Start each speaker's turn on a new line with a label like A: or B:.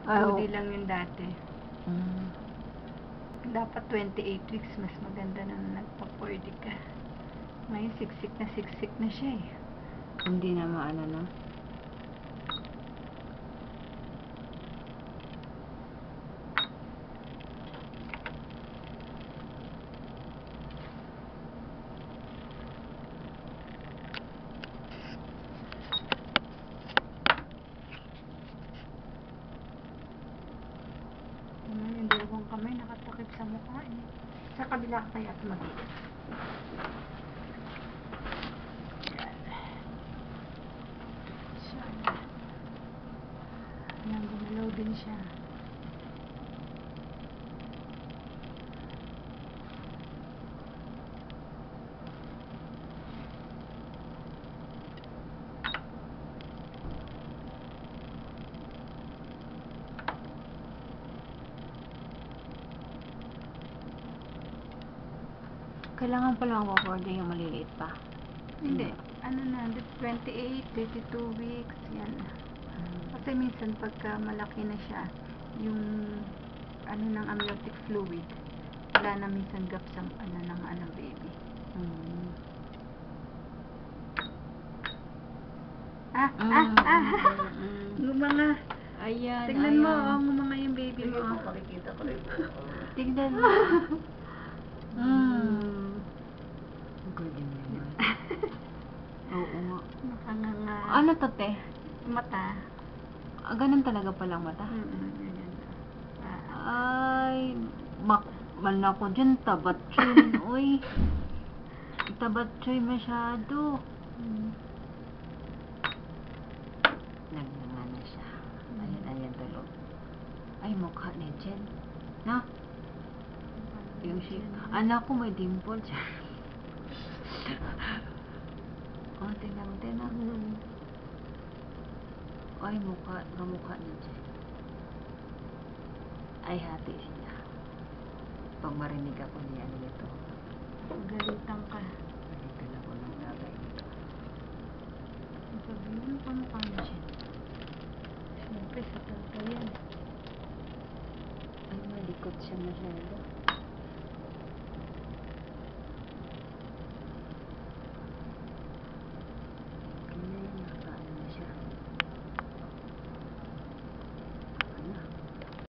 A: Ay,
B: 2D lang yung dati.
A: Mm.
B: Dapat 28 weeks, mas maganda na nagpa-4D ka. Ngayon, siksik na siya eh.
A: Hindi na maano, no?
B: Yung dalawang kamay nakatakip sa mukha eh. Sa kabila kaya tumagilid. Yan, gumalaw din siya.
A: Kailangan pala ang recording yung maliliit pa.
B: Hindi. Ano na, 28, 32 weeks, yan. Kasi minsan pagka malaki na siya, yung ano ng amniotic fluid, wala na minsan gap sa ano ng baby. Yung mga,
A: Ayan,
B: tignan mo,
A: ayan.
B: ang mga yung baby mo.
C: Makikita ko rin.
A: Tignan mo. Galing naman. Oo nga.
B: Nakanganga.
A: Ano to, te?
B: Mata.
A: Ganun talaga palang mata?
B: Ganyan.
A: Ay, man ako dyan, tabatsoy. Uy, tabatsoy masyado. Nagnanga na siya. Ayan tulog. Ay, mukha ni Jen. Na? Yung shape. Anak ko may dimple siya. Oh, tingnan mo. Ay, kamukha ni Jen. Ay, hati siya. Pag marinig ako niya, ano ito?
B: Galitan ka.
A: Galitan ako ng tatay nito.
B: Sabihin ko mukha ni Jen. Siyempre, sa tatay yan.
A: Ay, malikot siya masyado.